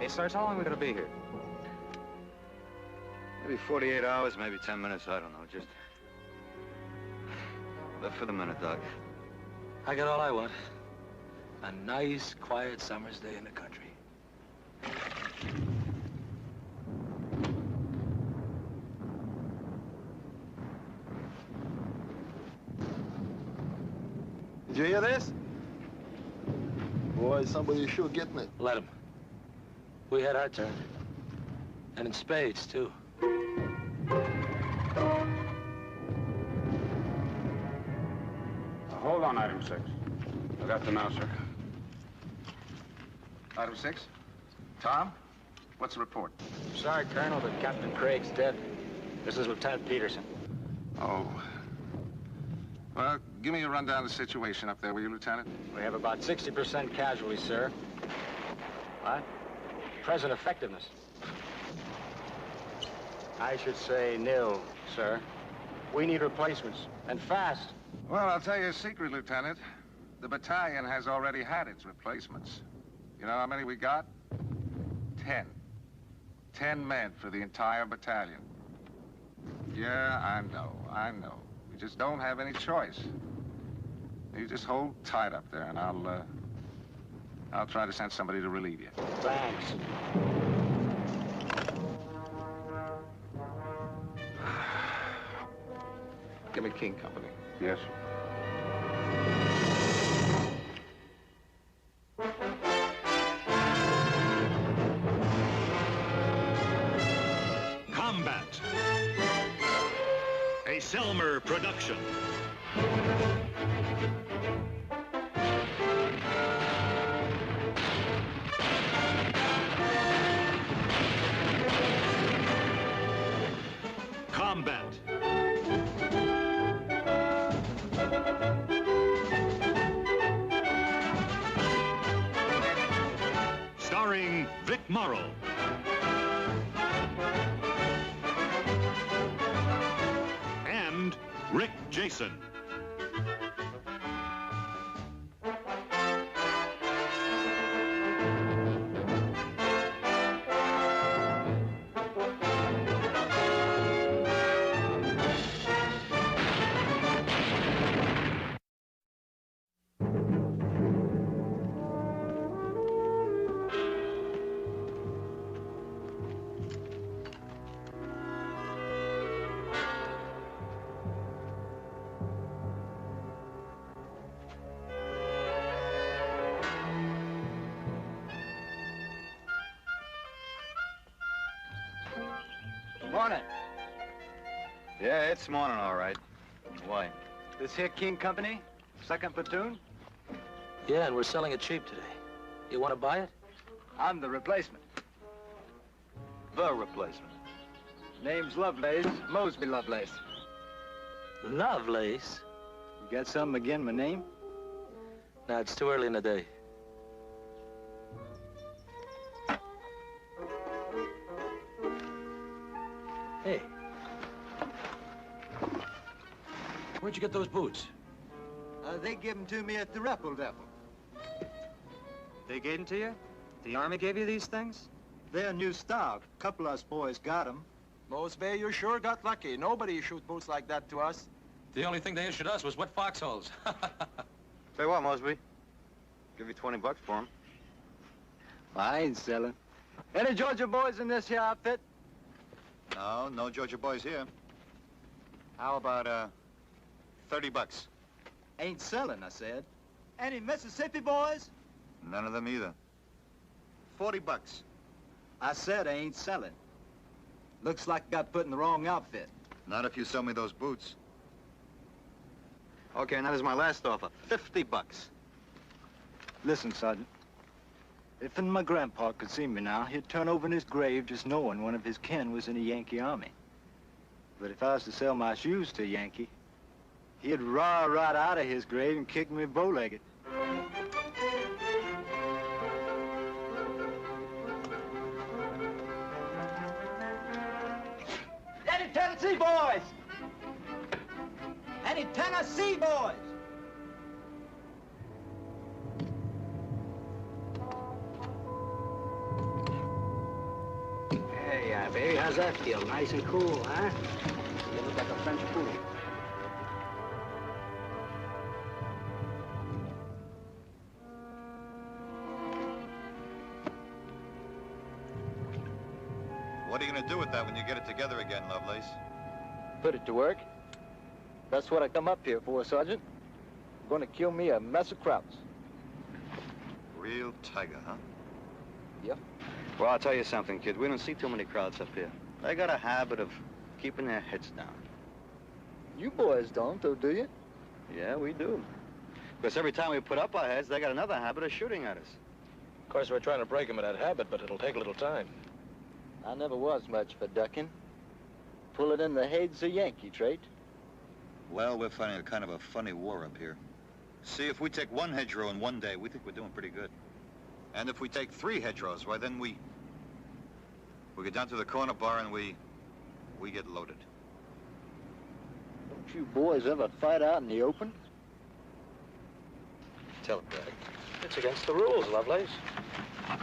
Hey, Sarge, how long are we gonna be here? Maybe 48 hours, maybe 10 minutes, I don't know. Just live for the minute, Doc. I got all I want. A nice, quiet summer's day in the country. Did you hear this? Boy, somebody's sure getting it. Let him. We had our turn. And in spades, too. Hold on, item 6. I got the now, sir. Item 6. Tom, what's the report? Sorry, Colonel, but Captain Craig's dead. This is Lieutenant Peterson. Oh. Well, give me a rundown of the situation up there, will you, Lieutenant? We have about 60% casualties, sir. What? Present effectiveness. I should say nil, sir. We need replacements, and fast. Well, I'll tell you a secret, Lieutenant. The battalion has already had its replacements. You know how many we got? 10. 10 men for the entire battalion. Yeah, I know. We just don't have any choice. You just hold tight up there, and I'll try to send somebody to relieve you. Thanks. Give me King Company. Yes. Combat. A Selmer production. Combat. Starring Vic Morrow. And Rick Jason. Morning. Yeah, it's morning, all right. Why? This here King Company, 2nd platoon. Yeah, and we're selling it cheap today. You want to buy it? I'm the replacement. The replacement. Name's Lovelace, Mosby Lovelace. Lovelace? You got something again, my name? No, it's too early in the day. Hey. Where'd you get those boots? They give them to me at the Repple Depot. They gave them to you? The Army gave you these things? They're new stock. A couple of us boys got them. Mosby, you sure got lucky. Nobody shoots boots like that to us. The only thing they issued us was wet foxholes. Say what, Mosby? Give you 20 bucks for them. I ain't selling. Any Georgia boys in this here outfit? No, no Georgia boys here. How about, 30 bucks? Ain't selling, I said. Any Mississippi boys? None of them either. 40 bucks. I said I ain't selling. Looks like I got put in the wrong outfit. Not if you sell me those boots. Okay, and that is my last offer. 50 bucks. Listen, Sergeant. If my grandpa could see me now, he'd turn over in his grave just knowing one of his kin was in the Yankee Army. But if I was to sell my shoes to a Yankee, he'd raw right out of his grave and kick me bow-legged. Any Tennessee boys? Any Tennessee boys? How's that feel? Nice and cool, huh? You look like a French fool. What are you gonna do with that when you get it together again, Lovelace? Put it to work. That's what I come up here for, Sergeant. I'm gonna kill me a mess of krauts. Real tiger, huh? Yep. Well, I'll tell you something, kid. We don't see too many crowds up here. They got a habit of keeping their heads down. You boys don't, though, do you? Yeah, we do. Because every time we put up our heads, they got another habit of shooting at us. Of course, we're trying to break them of that habit, but it'll take a little time. I never was much for ducking. Pull it in the head's a Yankee trait. Well, we're fighting a kind of a funny war up here. See, if we take one hedgerow in one day, we think we're doing pretty good. And if we take 3 hedgerows, why, then we get down to the corner bar and we get loaded. Don't you boys ever fight out in the open? Tell it, Bragg. It's against the rules, Lovelace.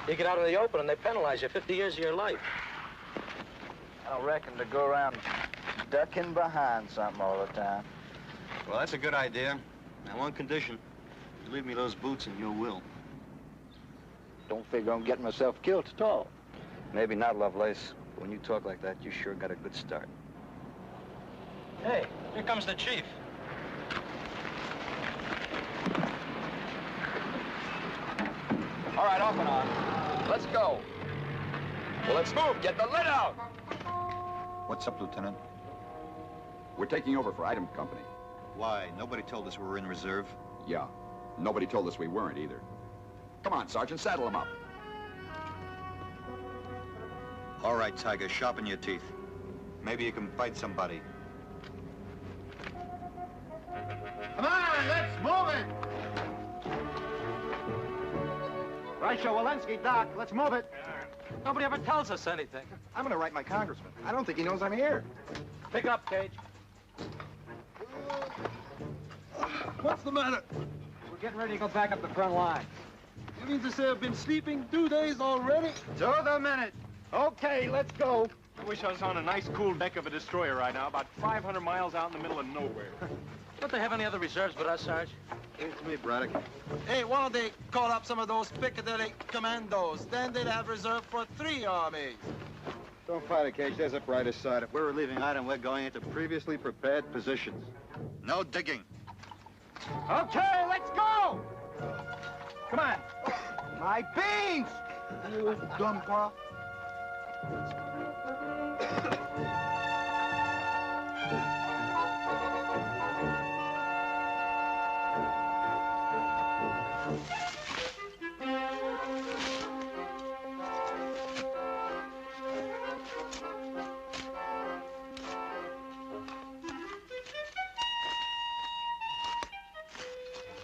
You get out in the open and they penalize you 50 years of your life. I reckon to go around ducking behind something all the time. Well, that's a good idea. On one condition. You leave me those boots and your will. Don't figure on getting myself killed at all. Maybe not, Lovelace. But when you talk like that, you sure got a good start. Hey, here comes the chief. All right, off and on. Let's go. Well, let's move. Get the lid out. What's up, Lieutenant? We're taking over for Item Company. Why? Nobody told us we were in reserve. Yeah. Nobody told us we weren't either. Come on, Sergeant, saddle him up. All right, Tiger, sharpen your teeth. Maybe you can fight somebody. Come on, let's move it. Right, Walensky, Doc. Let's move it. Nobody ever tells us anything. I'm gonna write my congressman. I don't think he knows I'm here. Pick up, Cage. What's the matter? We're getting ready to go back up the front line. You mean to say I've been sleeping 2 days already? To the minute. Okay, let's go. I wish I was on a nice, cool deck of a destroyer right now, about 500 miles out in the middle of nowhere. Don't they have any other reserves but us, Sarge? Give it to me, Braddock. Hey, why don't they call up some of those Piccadilly commandos? Then they'd have reserve for 3 armies. Don't fight it, Cage. There's a brighter side. If we're relieving item, we're going into previously prepared positions. No digging. Okay, let's go. Come on. My beans. You dumb pa.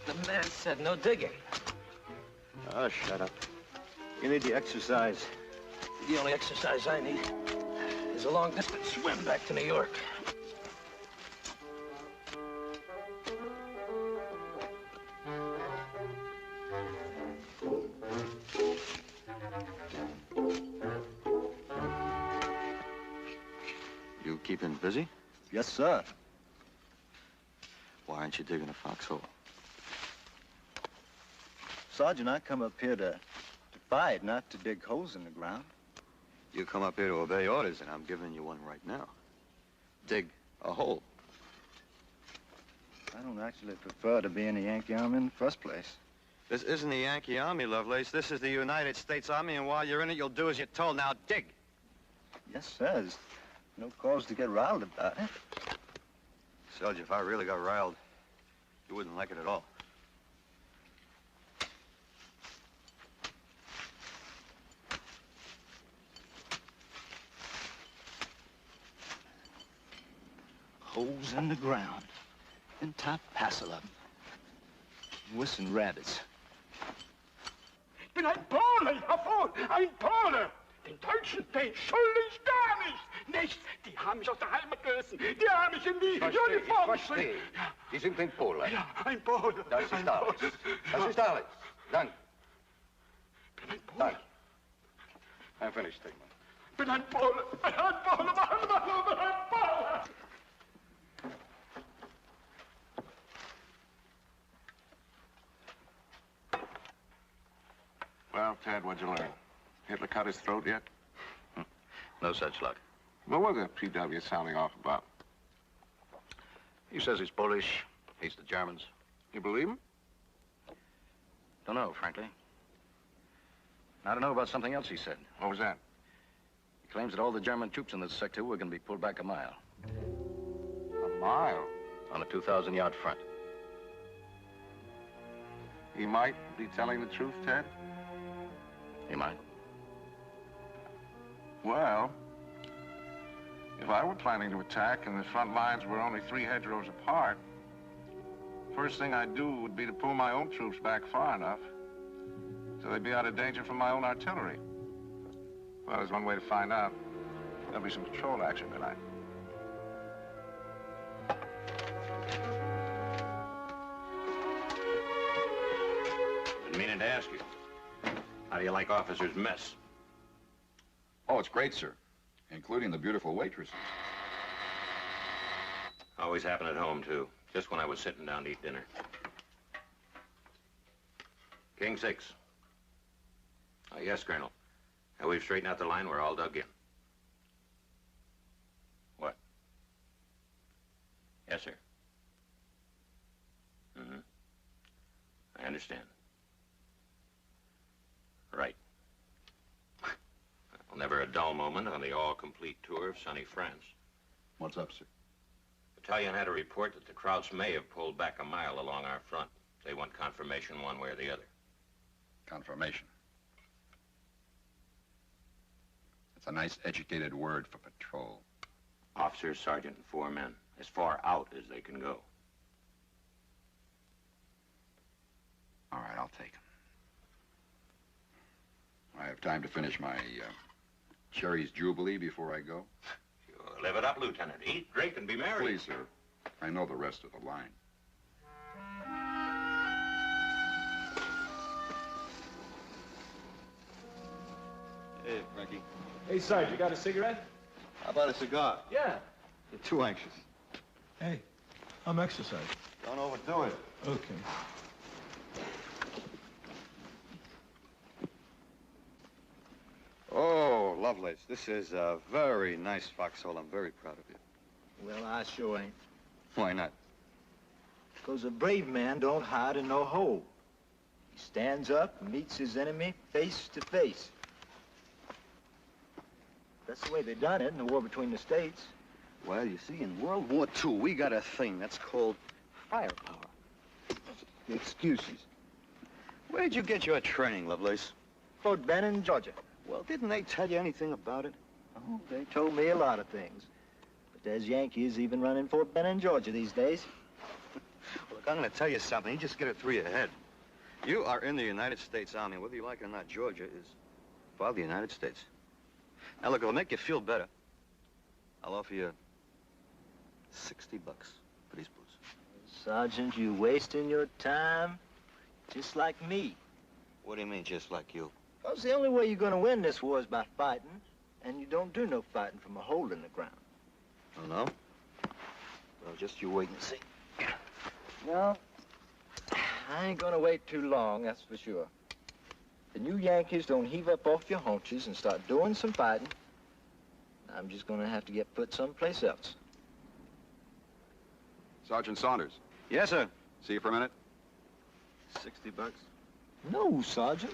The man said no digging. Oh, shut up. You need the exercise. The only exercise I need is a long-distance swim back to New York. You keeping busy? Yes, sir. Why aren't you digging a foxhole? Sergeant, I come up here to fight, not to dig holes in the ground. You come up here to obey orders, and I'm giving you one right now. Dig a hole. I don't actually prefer to be in the Yankee Army in the first place. This isn't the Yankee Army, Lovelace. This is the United States Army, and while you're in it, you'll do as you're told. Now, dig. Yes, sir. There's no cause to get riled about it. Sergeant, if I really got riled, you wouldn't like it at all. Holes in the ground. And top passel of them. Wissing rabbits. Ich bin ein Pole, jawohl, ein Pole. Den Deutschen, den schulde ich gar nicht. Nicht, die haben mich aus der Heimat gerissen. Die haben mich in die Uniform geschrieben. Die sind ein Pole. Ja, ein Pole. Das ist alles. Das ist alles. Danke. Ich bin ein Pole. Danke. I'm finished, Stigman. bin ein Pole. Ein Pole, ein Pole. Well, Ted, what'd you learn? Hitler cut his throat yet? No such luck. Well, what are the PW sounding off about? He says he's Polish, hates the Germans. You believe him? Don't know, frankly. I don't know about something else he said. What was that? He claims that all the German troops in this sector were going to be pulled back a mile. A mile? On a 2,000-yard front. He might be telling the truth, Ted? He might. Well, if I were planning to attack and the front lines were only 3 hedgerows apart, first thing I'd do would be to pull my own troops back far enough so they'd be out of danger from my own artillery. Well, there's one way to find out. There'll be some patrol action tonight. Been meaning to ask you. How do you like officers' mess? Oh, it's great, sir. Including the beautiful waitresses. Always happened at home, too. Just when I was sitting down to eat dinner. King 6. Oh, yes, Colonel. Now, we've straightened out the line. We're all dug in. What? Yes, sir. Mm-hmm. I understand. Right. Well, never a dull moment on the all-complete tour of sunny France. What's up, sir? Battalion had a report that the Krauts may have pulled back a mile along our front. They want confirmation one way or the other. Confirmation. That's a nice educated word for patrol. Officer, sergeant, and 4 men. As far out as they can go. All right, I'll take them. I have time to finish my Cherry's Jubilee before I go? Sure. Live it up, Lieutenant. Eat, drink, and be merry. Please, sir. I know the rest of the line. Hey, Frankie. Hey, Sarge, you got a cigarette? How about a cigar? Yeah. You're too anxious. Hey, I'm exercising. Don't overdo it. Okay. Oh, Lovelace, this is a very nice foxhole. I'm very proud of you. Well, I sure ain't. Why not? Because a brave man don't hide in no hole. He stands up and meets his enemy face to face. That's the way they done it in the war between the states. Well, you see, in World War II, we got a thing that's called firepower. Excuses. Where'd you get your training, Lovelace? Fort Benning, Georgia. Well, didn't they tell you anything about it? Oh, they told me a lot of things. But there's Yankees even running Fort Benning, Georgia these days. Well, look, I'm going to tell you something. You just get it through your head. You are in the United States Army. Whether you like it or not, Georgia is for the United States. Now, look, it'll make you feel better. I'll offer you $60 for these boots. Sergeant, you wasting your time just like me. What do you mean, just like you? Because the only way you're going to win this war is by fighting, and you don't do no fighting from a hole in the ground. Oh, no? Well, just you wait and see. Well, I ain't going to wait too long, that's for sure. The new Yankees don't heave up off your haunches and start doing some fighting. I'm just going to have to get put someplace else. Sergeant Saunders. Yes, sir. See you for a minute? $60? No, Sergeant.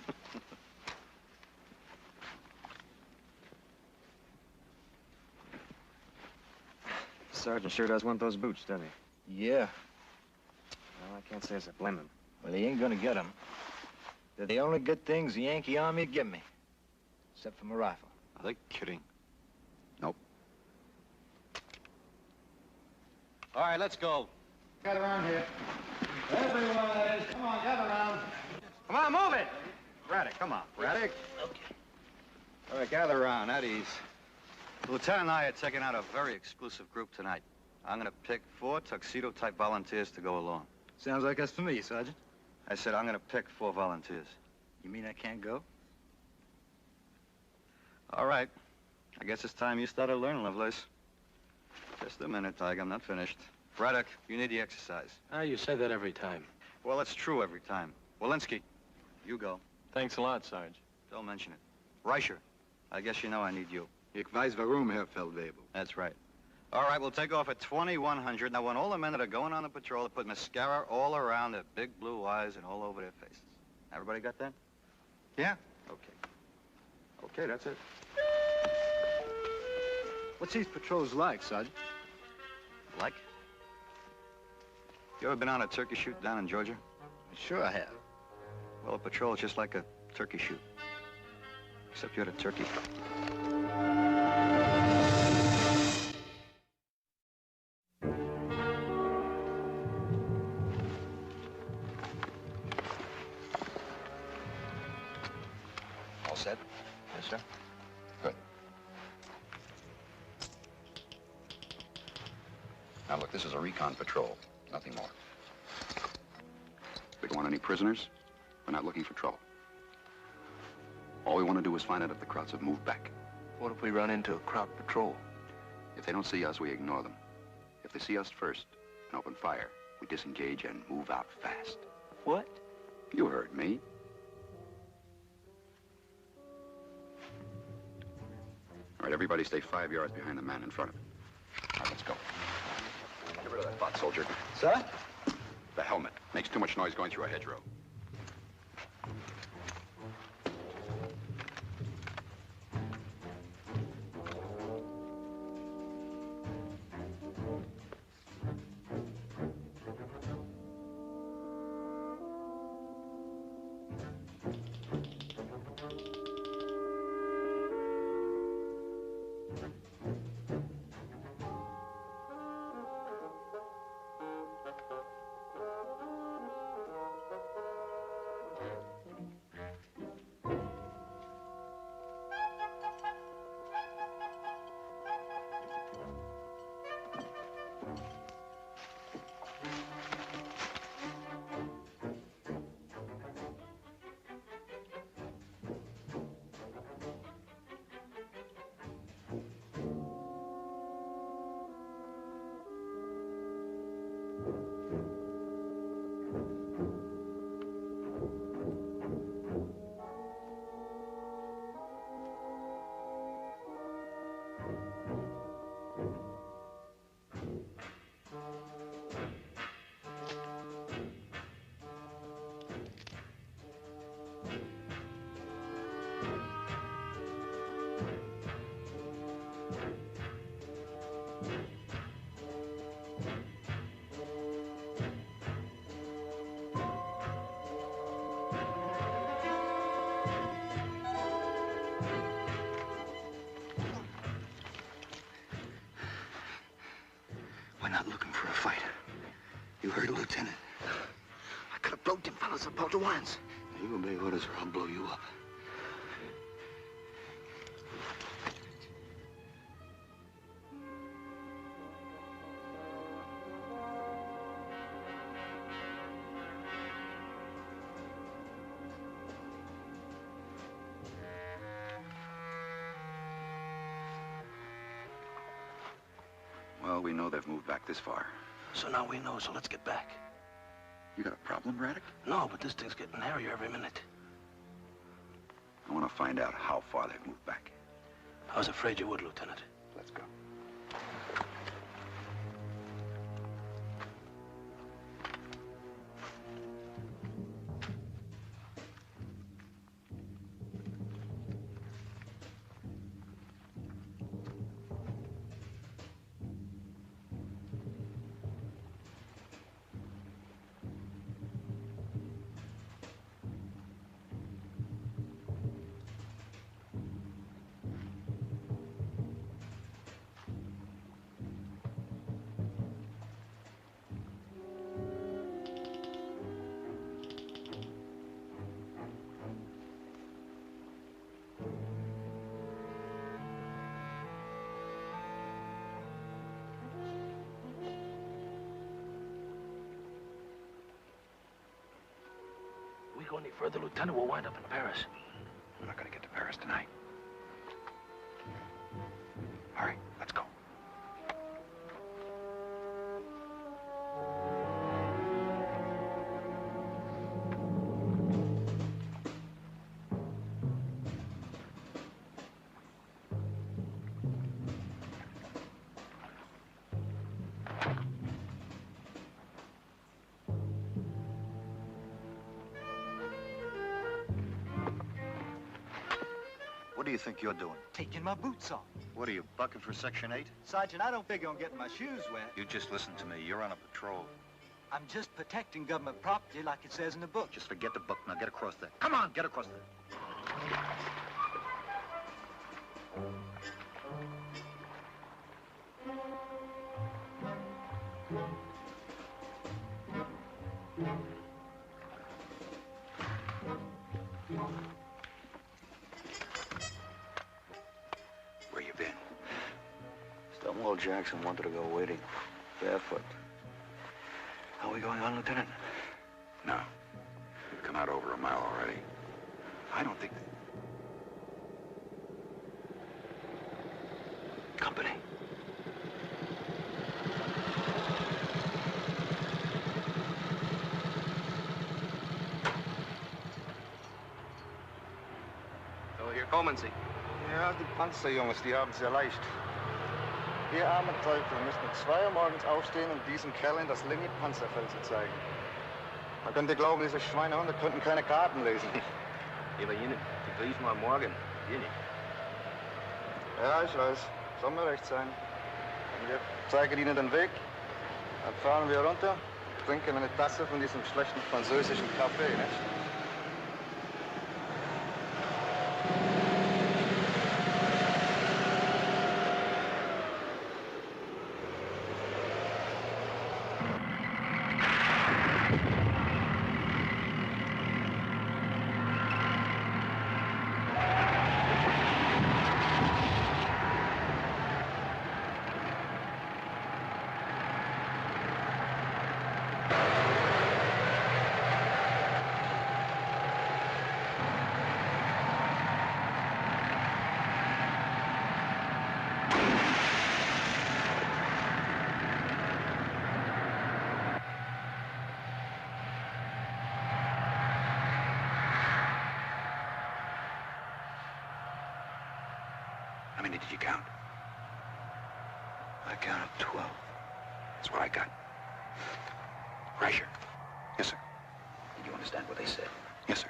Sergeant sure does want those boots, doesn't he? Yeah. Well, I can't say as I blame him. Well, he ain't gonna get them. They're the only good things the Yankee Army give me. Except for my rifle. Are they kidding? Nope. All right, let's go. Get around here. Everyone, that is. Come on, get around. Come on, move it. Braddock, come on. Braddock. Okay. All right, gather around, at ease. The lieutenant and I are taking out a very exclusive group tonight. I'm gonna pick 4 tuxedo-type volunteers to go along. Sounds like that's for me, Sergeant. I said I'm gonna pick 4 volunteers. You mean I can't go? All right. I guess it's time you started learning, Lovelace. Just a minute, Tiger. I'm not finished. Braddock, you need the exercise. You say that every time. Well, it's true every time. Walensky, you go. Thanks a lot, Sarge. Don't mention it. Reicher, I guess you know I need you. Ich weiß warum, Herr Feldwebel. That's right. All right, we'll take off at 2100. Now, when all the men that are going on the patrol, they put mascara all around their big blue eyes and all over their faces. Everybody got that? Yeah. Okay. Okay, that's it. What's these patrols like, Sergeant? Like? You ever been on a turkey shoot down in Georgia? Sure I have. Well, a patrol is just like a turkey shoot. Except you're the turkey. All set? Yes, sir. Good. Now, look, this is a recon patrol. Nothing more. We don't want any prisoners. We're not looking for trouble. All we want to do is find out if the Krauts have moved back. What if we run into a Kraut patrol? If they don't see us, we ignore them. If they see us first and open fire, we disengage and move out fast. What? You heard me. All right, everybody stay 5 yards behind the man in front of it. All right, let's go. Get rid of that butt, soldier. Sir? The helmet. Makes too much noise going through a hedgerow. We're not looking for a fight. You heard, Lieutenant. I could have blowed them fellas up all at once. You obey orders or I'll blow you up. Well, we know they've moved back this far. So now we know, so let's get back. You got a problem, Braddock? No, but this thing's getting hairier every minute. I want to find out how far they've moved back. I was afraid you would, Lieutenant. Let's go. If we go any further, Lieutenant, we'll wind up in Paris. We're not going to get to Paris tonight. All right, let's go. What do you think you're doing? Taking my boots off. What are you, bucking for Section 8? Sergeant, I don't figure on getting my shoes wet. You just listen to me. You're on a patrol. I'm just protecting government property like it says in the book. Just forget the book. Now get across there. Come on, get across there. Where you been? Stonewall Jackson wanted to go waiting, barefoot. How are we going on, Lieutenant? No. We've come out over a mile already. I don't think... Company. So, hier kommen Sie. Ja, die Panzerjungs, die haben es ja leicht. Wir armen Teufel müssen um 2 Uhr morgens aufstehen, um diesem Kerl in das Limit-Panzerfeld zu zeigen. Man könnte glauben, diese Schweinehunde könnten keine Karten lesen. Aber Ihnen, die Briefen am Morgen, wir nicht. Ja, ich weiß. Soll mir recht sein. Und wir zeigen Ihnen den Weg. Dann fahren wir runter, trinken eine Tasse von diesem schlechten französischen Kaffee, nicht? How many did you count? I counted 12. That's what I got. Rasher. Yes, sir. Did you understand what they said? Yes, sir.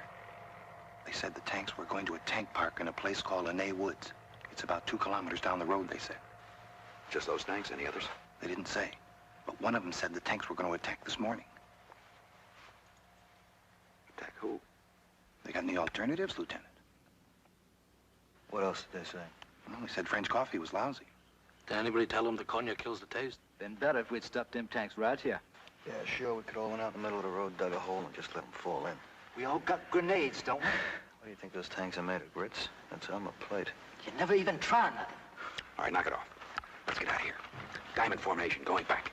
They said the tanks were going to a tank park in a place called Lanay Woods. It's about 2 kilometers down the road, they said. Just those tanks? Any others? They didn't say. But one of them said the tanks were going to attack this morning. Attack who? They got any alternatives, Lieutenant? What else did they say? Well, they said French coffee was lousy. Did anybody tell them the cognac kills the taste? Been better if we'd stuffed them tanks right here. Yeah, sure. We could all went out in the middle of the road, dug a hole, and just let them fall in. We all got grenades, don't we? What do you think those tanks are made of, grits? That's armor plate. You never even try nothing. All right, knock it off. Let's get out of here. Diamond formation, going back.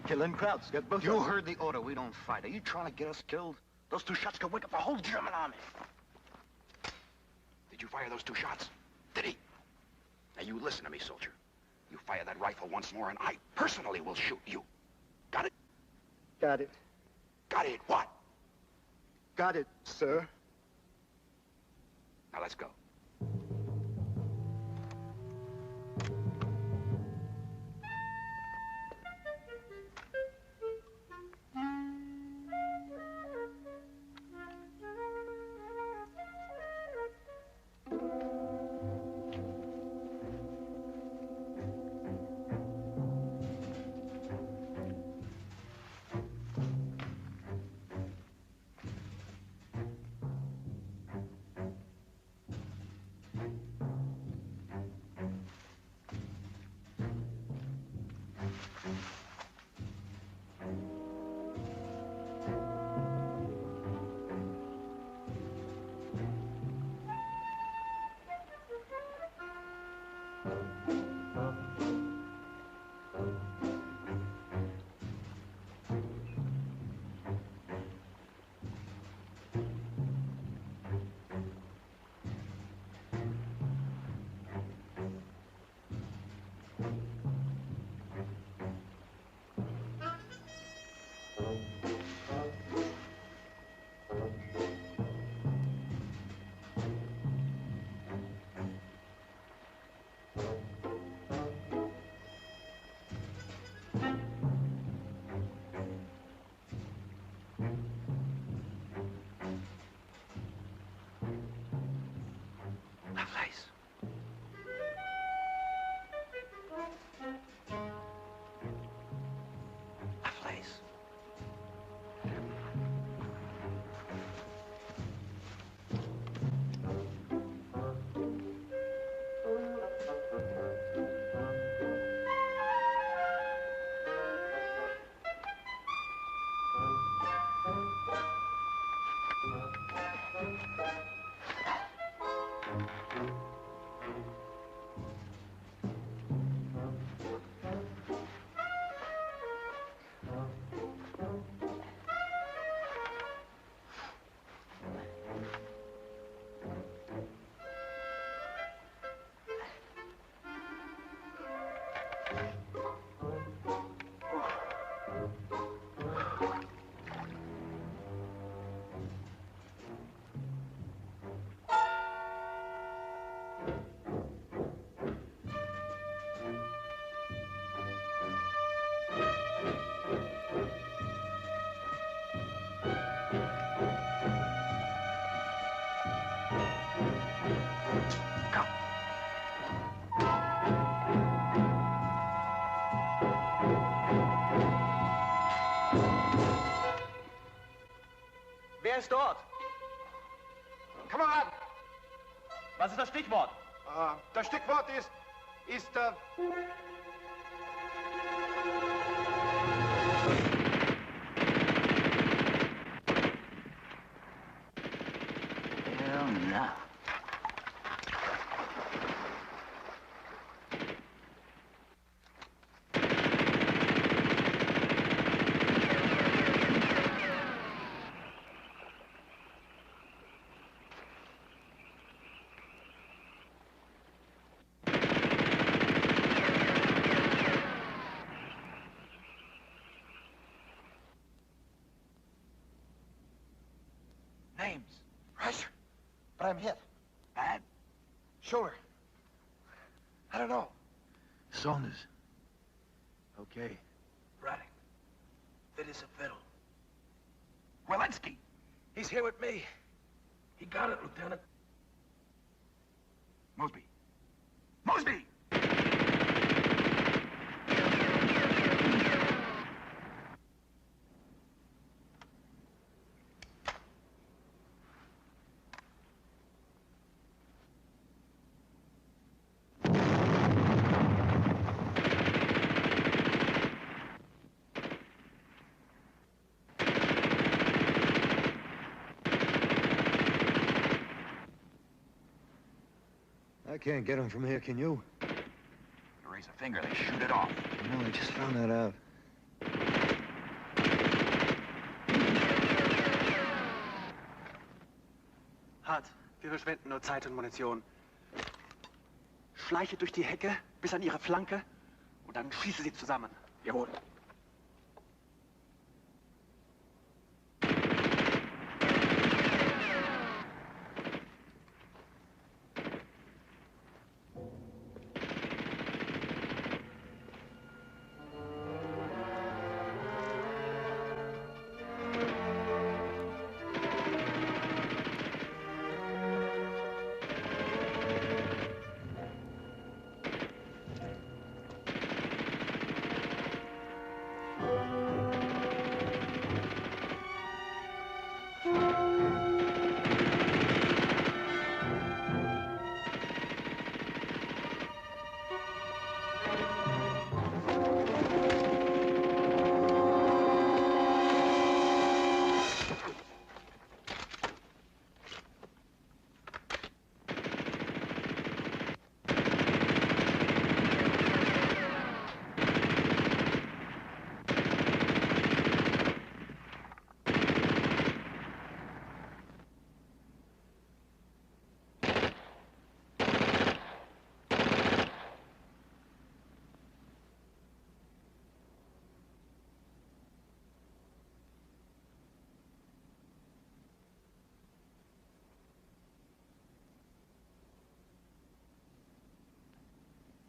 Killing crowds. Got both. You heard the order. We don't fight. Are you trying to get us killed? Those 2 shots could wake up the whole German army. Did you fire those 2 shots? Did he? Now, you listen to me, soldier. You fire that rifle once more, and I personally will shoot you. Got it? Got it. Got it what? Got it, sir. Now, let's go. Wer ist dort? Kamerad! Was ist das Stichwort? Das Stichwort ist... Hell no. Names. Right. But I'm hit. Bad? Shoulder. I don't know. Saunders. Okay. Running. Fit as a fiddle. Walensky. He's here with me. He got it, Lieutenant. Mosby. Mosby! I can't get him from here, can you? You raise a finger, they shoot it off. No, I just found that out. Hart, wir verschwenden nur Zeit und Munition. Schleiche durch die Hecke bis an ihre Flanke und dann schieße sie zusammen. Jawohl.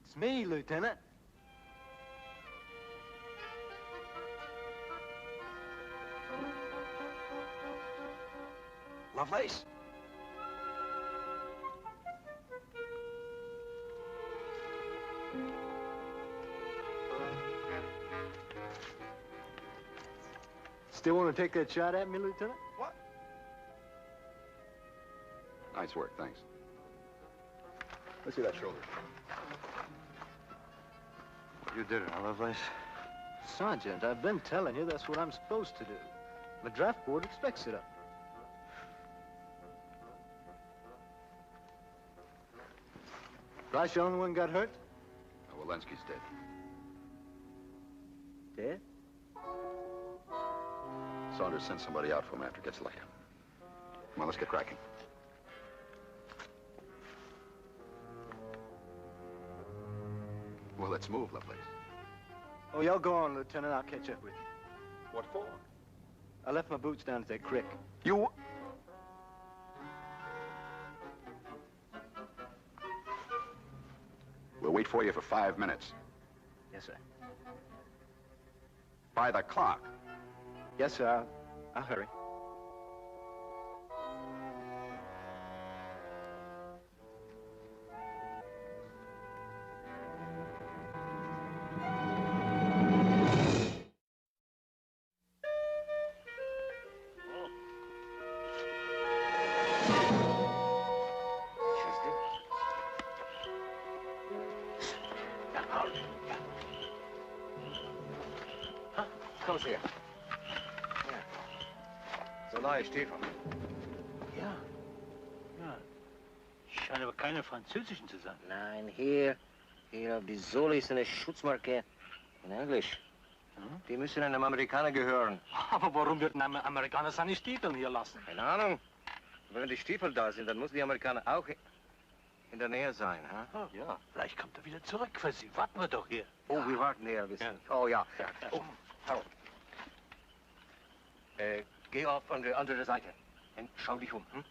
It's me, Lieutenant. Lovelace? Still want to take that shot at me, Lieutenant? What? Nice work, thanks. Let's see that shoulder. You did it, huh, Lovelace? Sergeant, I've been telling you that's what I'm supposed to do. The draft board expects it of me. Bryce, the only one got hurt? Oh, Walensky's dead. Dead? Saunders sent somebody out for him after it gets light. Come on, let's get cracking. Well, let's move, Lovelace. Oh, y'all go on, Lieutenant. I'll catch up with you. What for? I left my boots down at that creek. You... We'll wait for you for 5 minutes. Yes, sir. By the clock. Yes, sir. I'll hurry. Komm's her. Ja. So nahe Stiefel. Ja. Ja. Scheint aber keine französischen zu sein. Nein, hier auf die Sohle ist eine Schutzmarke in Englisch. Die müssen einem Amerikaner gehören. Aber warum wird ein Amerikaner seine Stiefel hier lassen? Keine Ahnung. Aber wenn die Stiefel da sind, dann müssen die Amerikaner auch in der Nähe sein. Oh, ja, vielleicht kommt er wieder zurück für Sie. Warten wir doch hier. Oh, wir warten hier ein bisschen. Oh, ja. Oh, Harold. Geh auf an die andere Seite und schau dich um. Hm?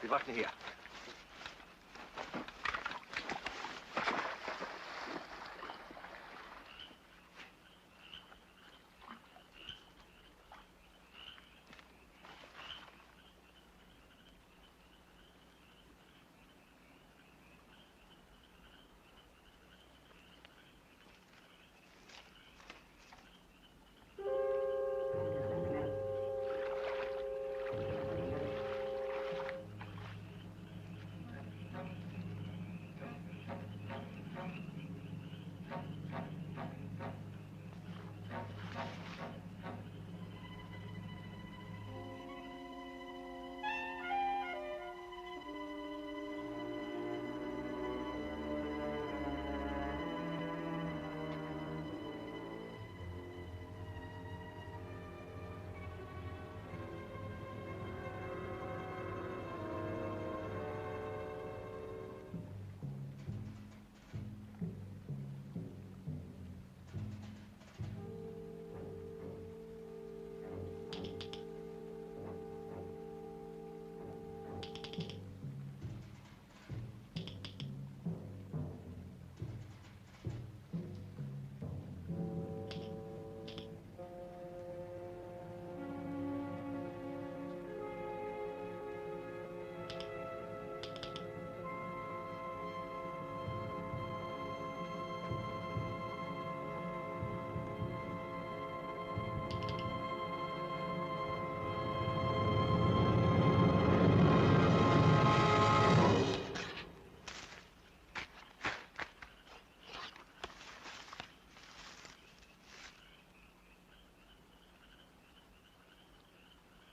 Wir warten hier.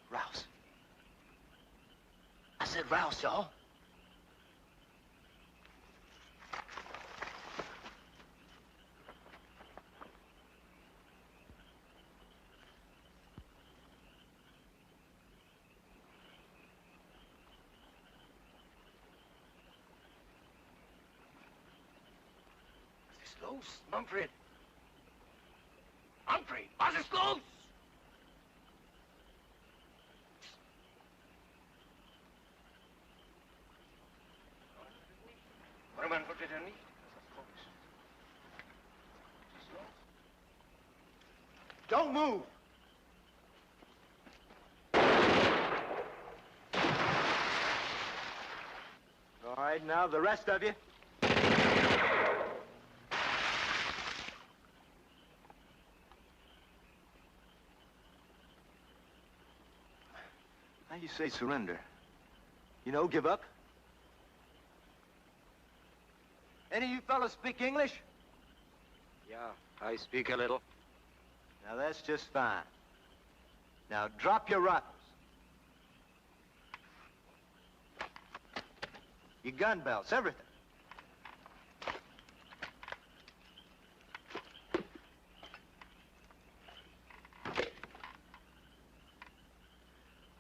Rouse. I said rouse, y'all. Was ist los, Manfred? Manfred, was ist los? Warum antwortet er nicht? Don't move. All right, now the rest of you. How you say surrender? You know, give up? Any of you fellas speak English? Yeah, I speak a little. Now, that's just fine. Now, drop your rifles. Your gun belts, everything.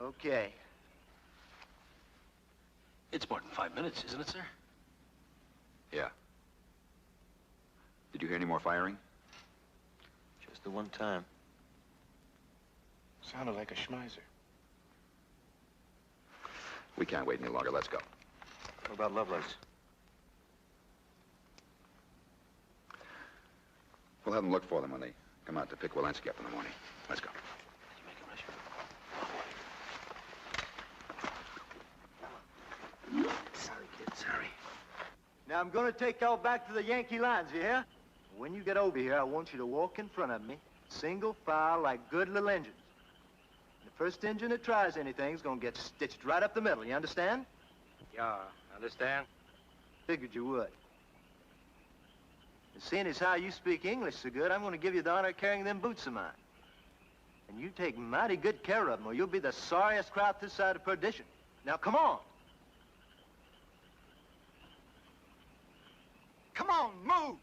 Okay. It's more than 5 minutes, isn't it, sir? Yeah. Did you hear any more firing? Just the one time. Sounded like a schmizer. We can't wait any longer. Let's go. What about Lovelace? We'll have them look for them when they come out to pick Walensky up in the morning. Let's go. Sorry, kid, sorry. Now, I'm gonna take y'all back to the Yankee lines, you hear? When you get over here, I want you to walk in front of me, single file like good little engines. The first engine that tries anything is gonna get stitched right up the middle, you understand? Yeah, understand? Figured you would. And seeing as how you speak English so good, I'm gonna give you the honor of carrying them boots of mine. And you take mighty good care of them, or you'll be the sorriest crowd this side of perdition. Now, come on. Come on, move!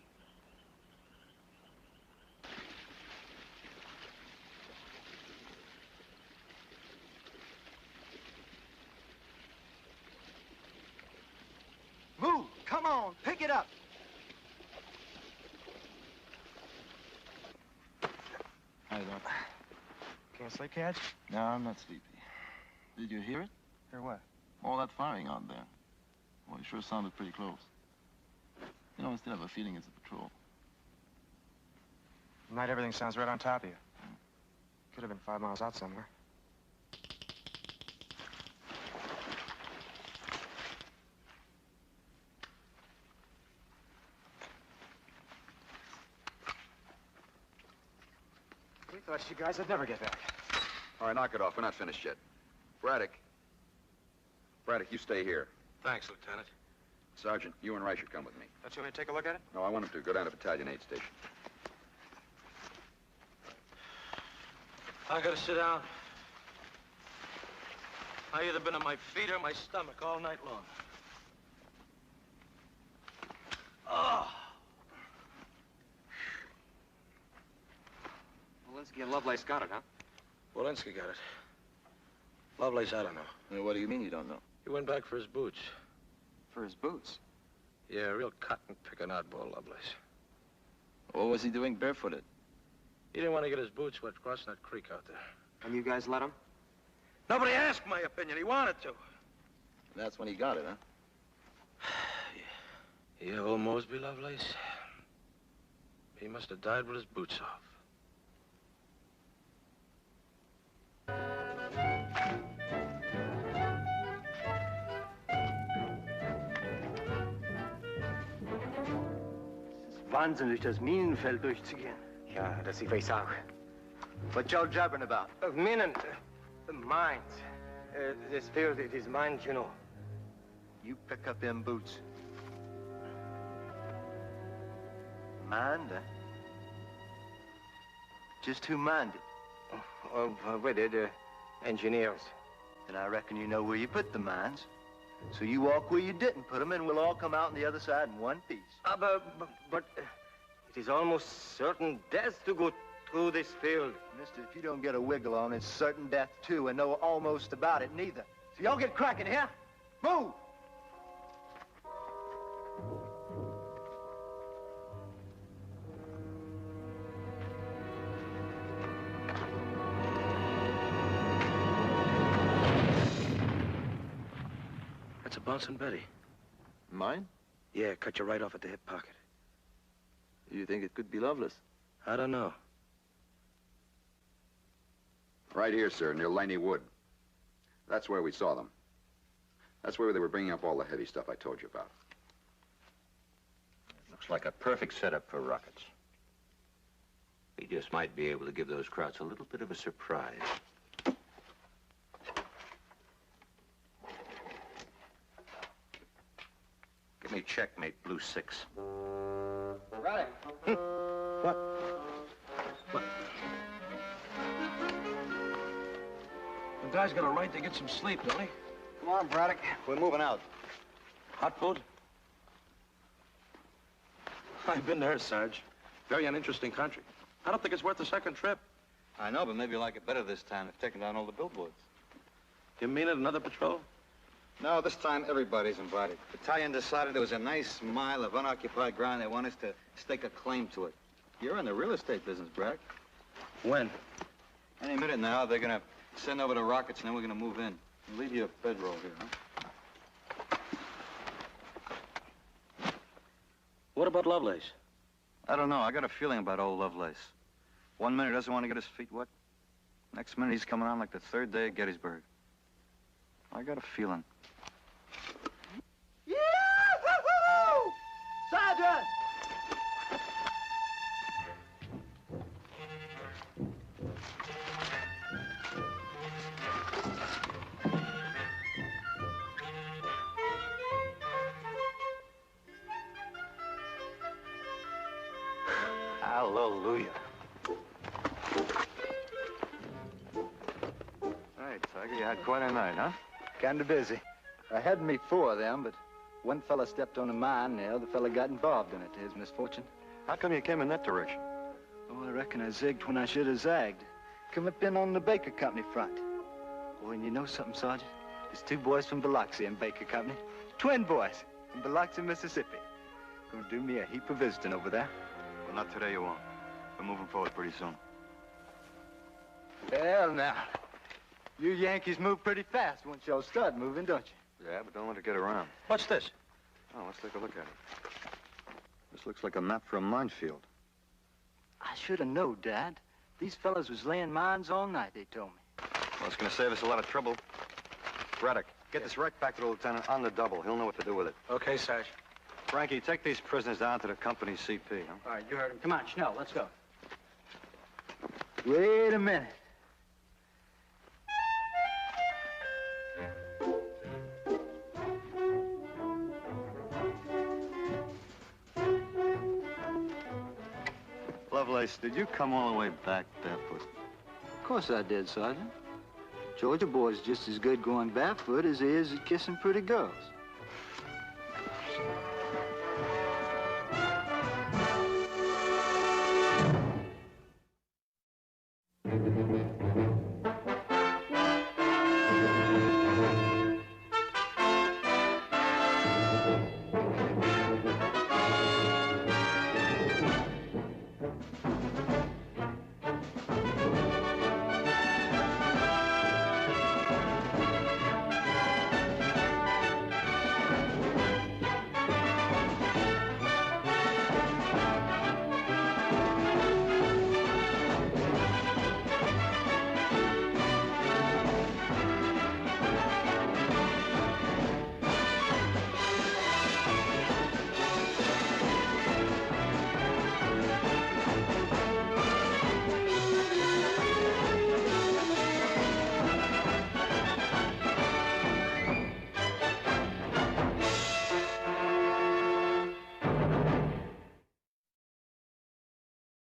Move! Come on, pick it up! How you doing? Can't sleep, Catch? No, I'm not sleepy. Did you hear it? Hear what? All that firing out there. Well, it sure sounded pretty close. You know, I still have a feeling it's a patrol. Tonight everything sounds right on top of you. Could have been 5 miles out somewhere. We thought you guys would never get back. All right, knock it off. We're not finished yet. Braddock. Braddock, you stay here. Thanks, Lieutenant. Sergeant, you and Rice should come with me. Don't you want me to take a look at it? No, I want him to. Go down to Battalion 8 station. I gotta sit down. I either been on my feet or my stomach all night long. Oh. Walensky and Lovelace got it, huh? Walensky got it. Lovelace, I don't know. What do you mean you don't know? He went back for his boots. For his boots? Yeah, real cotton-picking oddball, Lovelace. What was he doing barefooted? He didn't want to get his boots wet crossing that creek out there. And you guys let him? Nobody asked my opinion. He wanted to. That's when he got it, huh? Yeah, old Mosby, Lovelace. He must have died with his boots off. Wahnsinn, durch das Minenfeld durchzugehen. Ja, das ich weiß auch. What y'all jabbering about? Minen, mines. This field, it is mines, you know. You pick up them boots. Mind, huh? Just who minded? We did, engineers. Then I reckon you know where you put the mines. So you walk where you didn't put them, and we'll all come out on the other side in one piece. But it is almost certain death to go through this field. Mister, if you don't get a wiggle on, it's certain death, too, and no almost about it, neither. So y'all get cracking, here? Move! That's a bouncing Betty. Mine? Yeah, cut you right off at the hip pocket. You think it could be Lovelace? I don't know. Right here, sir, near Laney Wood. That's where we saw them. That's where they were bringing up all the heavy stuff I told you about. Looks like a perfect setup for rockets. We just might be able to give those Krauts a little bit of a surprise. Give me checkmate, blue 6. Right. What? The guy's got a right to get some sleep, don't he? Come on, Braddock. We're moving out. Hot food? I've been there, Sarge. Very uninteresting country. I don't think it's worth the second trip. I know, but maybe you like it better this time. They've taken down all the billboards. You mean it, another patrol? No, this time everybody's invited. The battalion decided there was a nice mile of unoccupied ground. They want us to stake a claim to it. You're in the real estate business, Braddock. When? Any minute now, they're gonna send over the rockets, and then we're gonna move in. I'll leave you a bedroll here, huh? What about Lovelace? I don't know. I got a feeling about old Lovelace. 1 minute he doesn't want to get his feet wet. Next minute he's coming on like the third day at Gettysburg. I got a feeling. Yee-hoo-hoo! Sergeant! Hallelujah. Hey, Tiger, you had quite a night, huh? Kinda busy. I had me 4 of them, but one fella stepped on a mine, and the other fella got involved in it, to his misfortune. How come you came in that direction? Oh, I reckon I zigged when I should have zagged. Come up in on the Baker Company front. Oh, and you know something, Sergeant? There's 2 boys from Biloxi in Baker Company. Twin boys from Biloxi, Mississippi. Gonna do me a heap of visiting over there. Well, not today, you won't. We're moving forward pretty soon. Well, now, you Yankees move pretty fast once y'all start moving, don't you? Yeah, but don't let it get around. What's this? Oh, let's take a look at it. This looks like a map for a minefield. I should have known, Dad. These fellas was laying mines all night, they told me. Well, it's going to save us a lot of trouble. Braddock, get this right back to the lieutenant on the double. He'll know what to do with it. Okay, Sarge. Frankie, take these prisoners down to the company CP, huh? All right, you heard him. Come on, Schnell, let's go. Wait a minute. Lovelace, did you come all the way back barefoot? Of course I did, Sergeant. Georgia boy's just as good going barefoot as he is at kissing pretty girls.